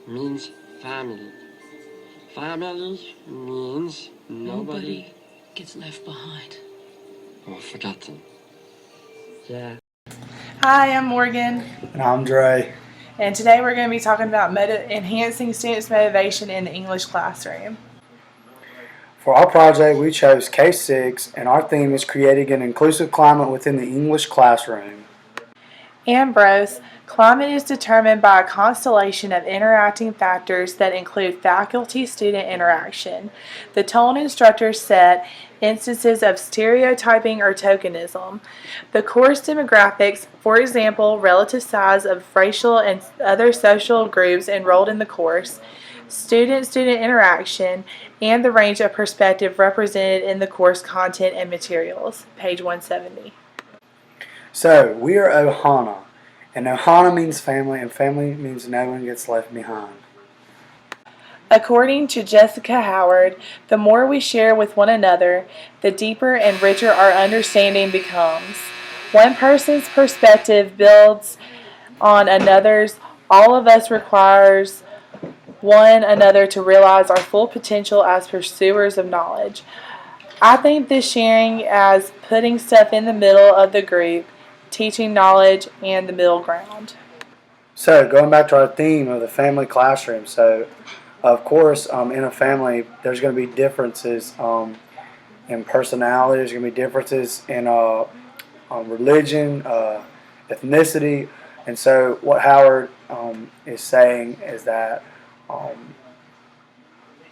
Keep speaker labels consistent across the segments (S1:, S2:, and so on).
S1: means family. Family means nobody
S2: gets left behind
S1: or forgotten. Yeah.
S3: Hi, I'm Morgan,
S4: And I'm Dre.
S3: and today we're going to be talking about enhancing students' motivation in the English classroom.
S4: For our project, we chose K6, and our theme is creating an inclusive climate within the English classroom.
S3: Ambrose, climate is determined by a constellation of interacting factors that include faculty-student interaction, the tone instructors set, instances of stereotyping or tokenism, the course demographics, for example, relative size of racial and other social groups enrolled in the course, student-student interaction, and the range of perspective represented in the course content and materials. Page 170.
S4: So, we are Ohana, and Ohana means family, and family means no one gets left behind.
S3: According to Jessica Howard, the more we share with one another, the deeper and richer our understanding becomes. One person's perspective builds on another's. All of us requires one another to realize our full potential as pursuers of knowledge. I think this sharing as putting stuff in the middle of the group, teaching knowledge, and the middle ground.
S4: So, going back to our theme of the family classroom, of course, in a family, there's going to be differences in personality, there's going to be differences in religion, ethnicity, and so what Howard is saying is that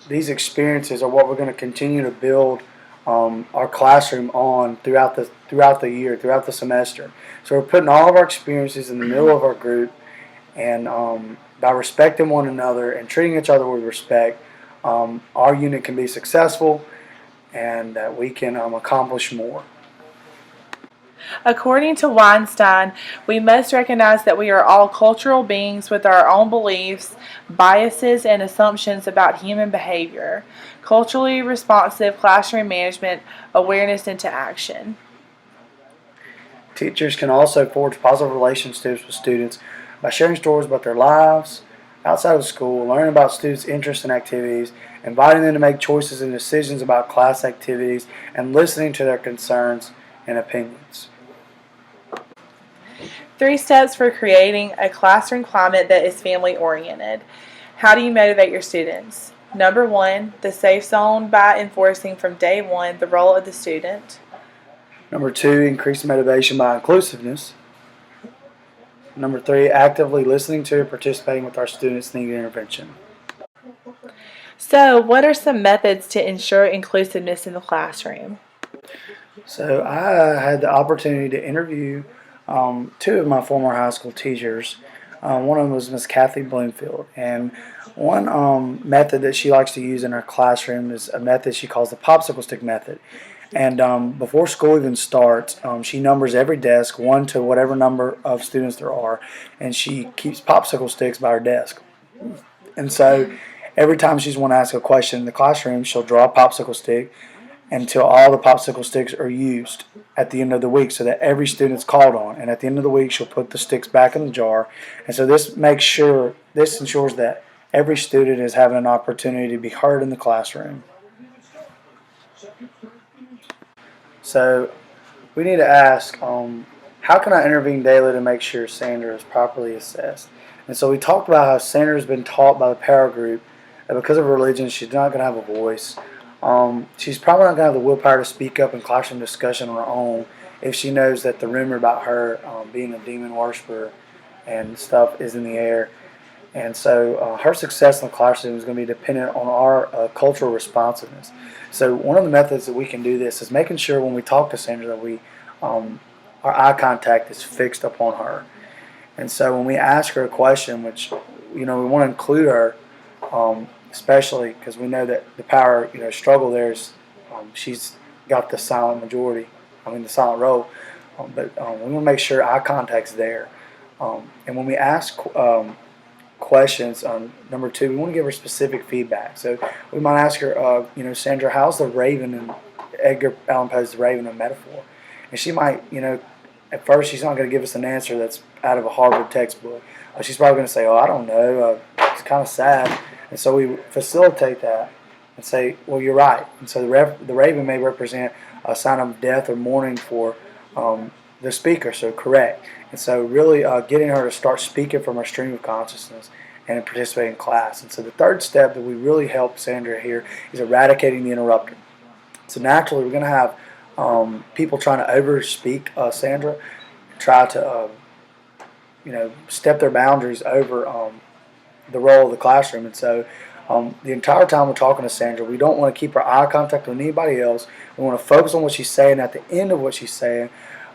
S4: these experiences are what we're going to continue to build our classroom on throughout the year, throughout the semester. So we're putting all of our experiences in the middle of our group, and by respecting one another and treating each other with respect, our unit can be successful, and that we can accomplish more.
S3: According to Weinstein, we must recognize that we are all cultural beings with our own beliefs, biases, and assumptions about human behavior. Culturally responsive classroom management, awareness into action.
S4: Teachers can also forge positive relationships with students by sharing stories about their lives outside of school, learning about students' interests and activities, inviting them to make choices and decisions about class activities, and listening to their concerns and opinions.
S3: 3 steps for creating a classroom climate that is family oriented. How do you motivate your students? Number 1, the safe zone by enforcing from day 1 the role of the student.
S4: Number 2, increase motivation by inclusiveness. Number 3, actively listening to and participating with our students needing intervention.
S3: So, what are some methods to ensure inclusiveness in the classroom?
S4: So I had the opportunity to interview 2 of my former high school teachers. One of them was Miss Kathy Bloomfield, and one method that she likes to use in her classroom is a method she calls the popsicle stick method. And before school even starts, she numbers every desk 1 to whatever number of students there are, and she keeps popsicle sticks by her desk. And so every time she's want to ask a question in the classroom, she'll draw a popsicle stick until all the popsicle sticks are used at the end of the week, so that every student is called on. And at the end of the week, she'll put the sticks back in the jar. And so this ensures that every student is having an opportunity to be heard in the classroom. So we need to ask, how can I intervene daily to make sure Sandra is properly assessed? And so we talked about how Sandra has been taught by the power group that because of her religion, she's not going to have a voice. She's probably not going to have the willpower to speak up in classroom discussion on her own if she knows that the rumor about her being a demon worshiper and stuff is in the air. And so her success in the classroom is going to be dependent on our cultural responsiveness. So one of the methods that we can do this is making sure when we talk to Sandra that our eye contact is fixed upon her. And so when we ask her a question, which we want to include her, especially because we know that the power struggle there is she's got the silent majority, the silent role, but we want to make sure eye contact's there. And when we ask questions, number 2, we want to give her specific feedback. So we might ask her, Sandra, how's the raven in Edgar Allan Poe's The Raven a metaphor? And she might, at first she's not going to give us an answer that's out of a Harvard textbook. She's probably going to say, I don't know. it's kind of sad. And so we facilitate that and say, well, you're right. And so the raven may represent a sign of death or mourning for the speaker, so correct. And so really getting her to start speaking from her stream of consciousness and participate in class. And so the third step that we really help Sandra here is eradicating the interrupter. So naturally, we're going to have people trying to overspeak Sandra, try to step their boundaries over the role of the classroom. And so the entire time we're talking to Sandra, we don't want to keep our eye contact with anybody else. We want to focus on what she's saying. At the end of what she's saying,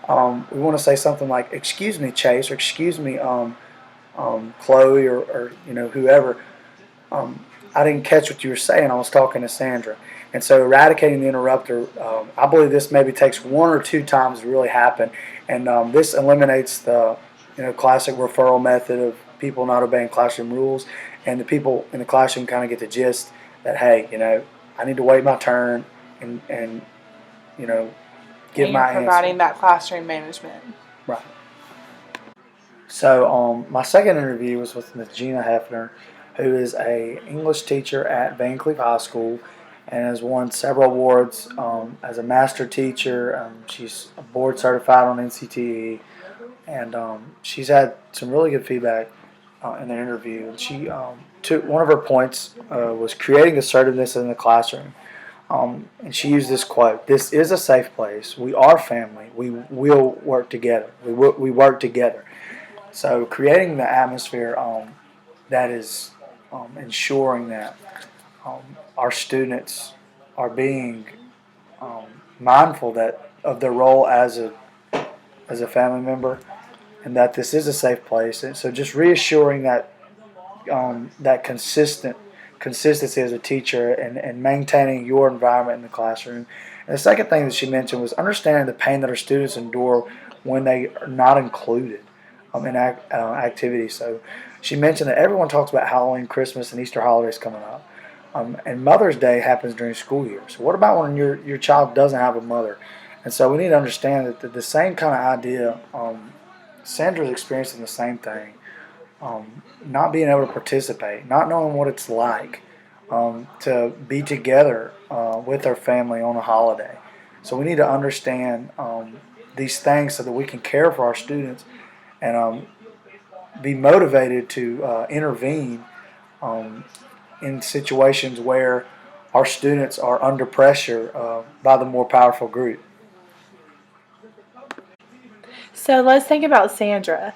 S4: we want to say something like, "Excuse me, Chase," or "Excuse me, Chloe," or whoever. I didn't catch what you were saying. I was talking to Sandra. And so eradicating the interrupter, I believe this maybe takes 1 or 2 times to really happen. And this eliminates the classic referral method of people not obeying classroom rules. And the people in the classroom kind of get the gist that, hey, I need to wait my turn and give my answer.
S3: Providing that classroom management.
S4: Right. So my second interview was with Ms. Gina Hefner, who is a English teacher at Vancleave High School and has won several awards as a master teacher. She's board certified on NCTE, and she's had some really good feedback in the interview. And she took one of her points was creating assertiveness in the classroom. And she used this quote: "This is a safe place. We are family. We will work together. We work together." So creating the atmosphere that is ensuring that our students are being mindful of their role as a family member, and that this is a safe place. And so just reassuring that that consistency as a teacher and maintaining your environment in the classroom. And the second thing that she mentioned was understanding the pain that our students endure when they are not included in activities. So she mentioned that everyone talks about Halloween, Christmas, and Easter holidays coming up. And Mother's Day happens during school year. So what about when your child doesn't have a mother? And so we need to understand that the same kind of idea, Sandra's experiencing the same thing. Not being able to participate, not knowing what it's like to be together with our family on a holiday. So we need to understand these things so that we can care for our students and be motivated to intervene in situations where our students are under pressure by the more powerful group.
S3: So let's think about Sandra.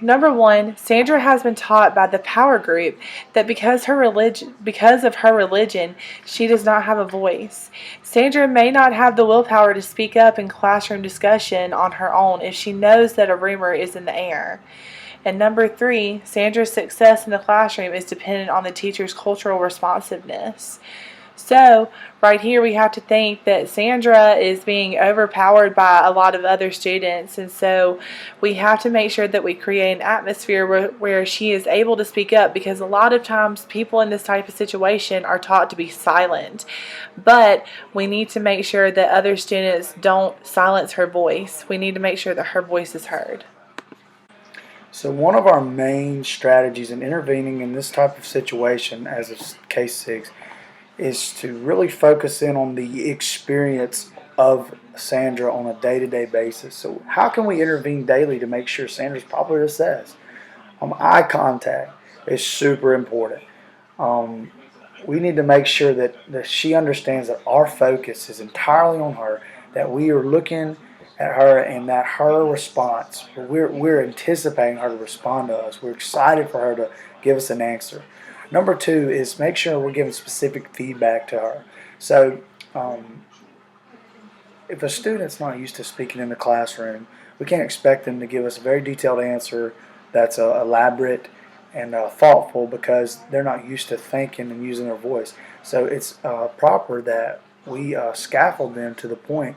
S3: Number one, Sandra has been taught by the power group that because of her religion, she does not have a voice. Sandra may not have the willpower to speak up in classroom discussion on her own if she knows that a rumor is in the air. And number three, Sandra's success in the classroom is dependent on the teacher's cultural responsiveness. So, right here we have to think that Sandra is being overpowered by a lot of other students, and so we have to make sure that we create an atmosphere where she is able to speak up, because a lot of times people in this type of situation are taught to be silent. But we need to make sure that other students don't silence her voice. We need to make sure that her voice is heard.
S4: So one of our main strategies in intervening in this type of situation, as is case 6, is to really focus in on the experience of Sandra on a day-to-day basis. So how can we intervene daily to make sure Sandra's properly assessed? Eye contact is super important. We need to make sure that she understands that our focus is entirely on her, that we are looking at her and that her response, we're anticipating her to respond to us. We're excited for her to give us an answer. Number 2 is make sure we're giving specific feedback to her. So if a student's not used to speaking in the classroom, we can't expect them to give us a very detailed answer that's elaborate and thoughtful, because they're not used to thinking and using their voice. So it's proper that we scaffold them to the point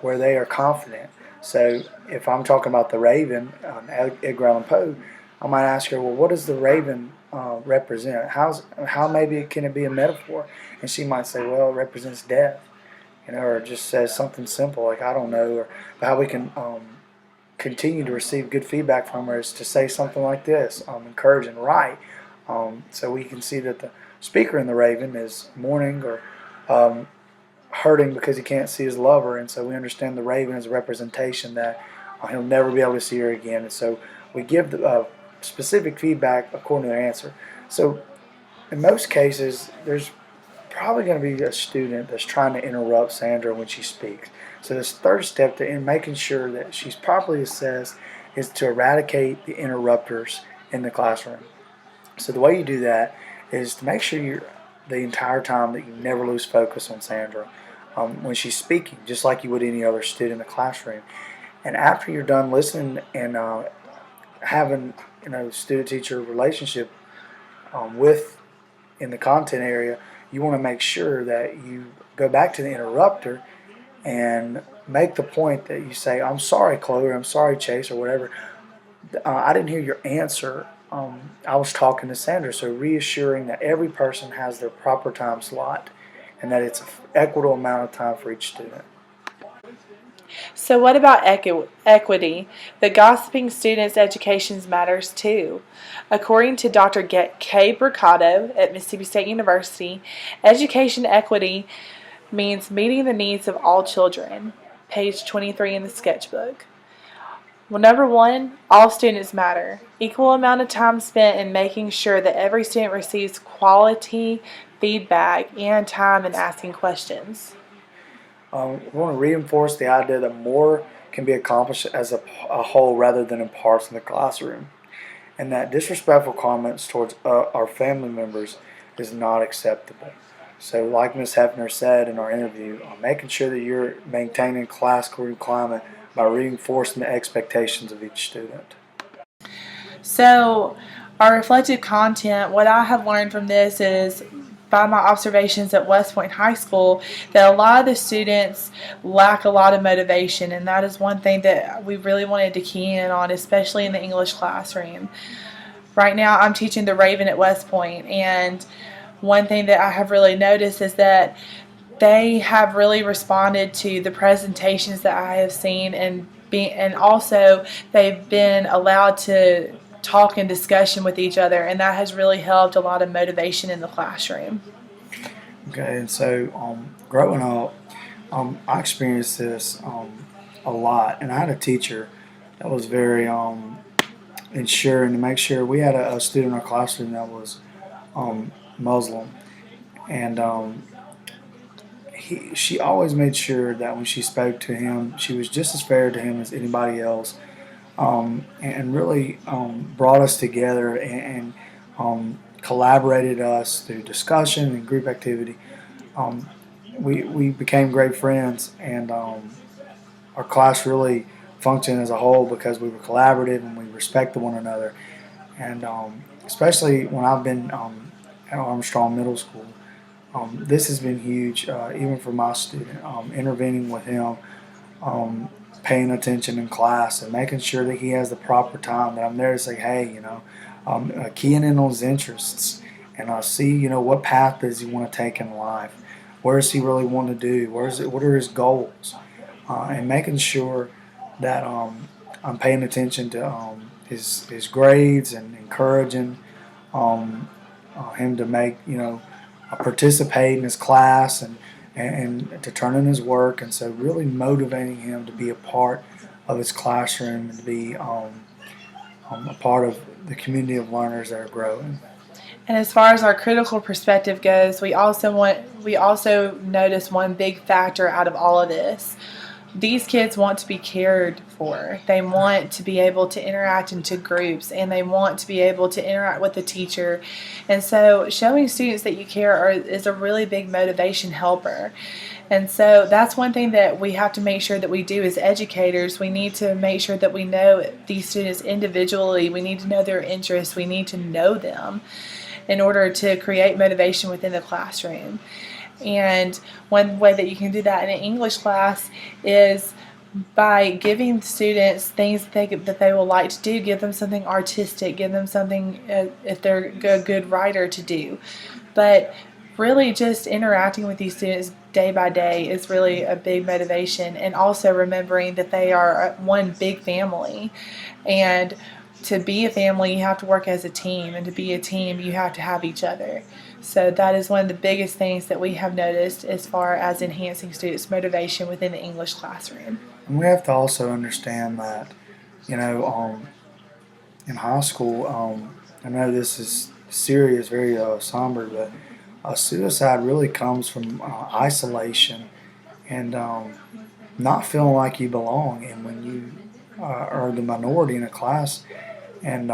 S4: where they are confident. So if I'm talking about the raven, Edgar Allan Poe, I might ask her, well, what does the raven represent? How maybe can it be a metaphor? And she might say, well, it represents death, or it just says something simple like, I don't know. Or how we can continue to receive good feedback from her is to say something like this, encourage and write. So we can see that the speaker in the Raven is mourning or hurting because he can't see his lover, and so we understand the Raven as a representation that he'll never be able to see her again. And so we give the specific feedback according to their answer. So in most cases, there's probably going to be a student that's trying to interrupt Sandra when she speaks. So this third step in making sure that she's properly assessed is to eradicate the interrupters in the classroom. So the way you do that is to make sure the entire time that you never lose focus on Sandra when she's speaking, just like you would any other student in the classroom. And after you're done listening and having student-teacher relationship in the content area, you want to make sure that you go back to the interrupter and make the point that you say, "I'm sorry, Chloe," or "I'm sorry, Chase," or whatever. I didn't hear your answer. I was talking to Sandra. So reassuring that every person has their proper time slot and that it's an equitable amount of time for each student.
S3: So what about equity? The gossiping student's education matters too. According to Dr. Kay Bricado at Mississippi State University, education equity means meeting the needs of all children. Page 23 in the sketchbook. Well, number one, all students matter. Equal amount of time spent in making sure that every student receives quality feedback and time in asking questions.
S4: We want to reinforce the idea that more can be accomplished as a whole rather than in parts in the classroom, and that disrespectful comments towards our family members is not acceptable. So like Ms. Hefner said in our interview, making sure that you're maintaining class-room climate by reinforcing the expectations of each student.
S3: So our reflective content, what I have learned from this is, by my observations at West Point High School, that a lot of the students lack a lot of motivation, and that is one thing that we really wanted to key in on, especially in the English classroom. Right now I'm teaching the Raven at West Point, and one thing that I have really noticed is that they have really responded to the presentations that I have seen, and also they've been allowed to talk and discussion with each other, and that has really helped a lot of motivation in the classroom.
S4: Okay, and so growing up, I experienced this a lot, and I had a teacher that was very ensuring to make sure. We had a student in our classroom that was Muslim, and she always made sure that when she spoke to him, she was just as fair to him as anybody else. And really brought us together and collaborated us through discussion and group activity. We became great friends, and our class really functioned as a whole because we were collaborative and we respected one another. And especially when I've been at Armstrong Middle School, this has been huge, even for my student, intervening with him, paying attention in class and making sure that he has the proper time, that I'm there to say, hey, keying in on his interests and see, what path does he want to take in life? Where does he really want to do? What are his goals? And making sure that I'm paying attention to his grades and encouraging him to make, participate in his class and to turn in his work, and so really motivating him to be a part of his classroom and to be a part of the community of learners that are growing.
S3: And as far as our critical perspective goes, we also notice one big factor out of all of this. These kids want to be cared for. They want to be able to interact into groups, and they want to be able to interact with the teacher. And so showing students that you care is a really big motivation helper. And so that's one thing that we have to make sure that we do as educators. We need to make sure that we know these students individually. We need to know their interests. We need to know them in order to create motivation within the classroom. And one way that you can do that in an English class is by giving students things that they will like to do. Give them something artistic, give them something, if they're a good writer, to do. But really just interacting with these students day by day is really a big motivation, and also remembering that they are one big family, and to be a family, you have to work as a team, and to be a team, you have to have each other. So that is one of the biggest things that we have noticed as far as enhancing students' motivation within the English classroom.
S4: And we have to also understand that, in high school, I know this is serious, very somber, but suicide really comes from isolation and not feeling like you belong. And when you are the minority in a class, and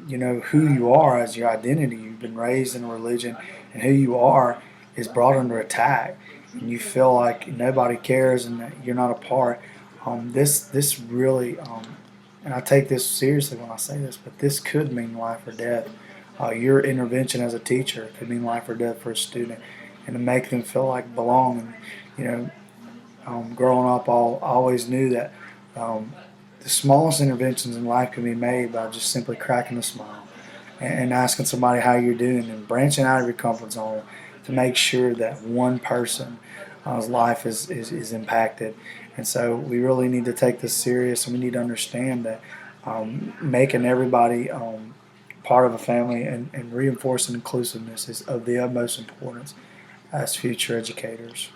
S4: you know who you are as your identity, you've been raised in a religion, and who you are is brought under attack, and you feel like nobody cares and that you're not a part. This really, and I take this seriously when I say this, but this could mean life or death. Your intervention as a teacher could mean life or death for a student, and to make them feel like belong. And growing up, I always knew that the smallest interventions in life can be made by just simply cracking a smile and asking somebody how you're doing, and branching out of your comfort zone to make sure that one person's life is impacted. And so we really need to take this serious, and we need to understand that making everybody part of a family and reinforcing inclusiveness is of the utmost importance as future educators.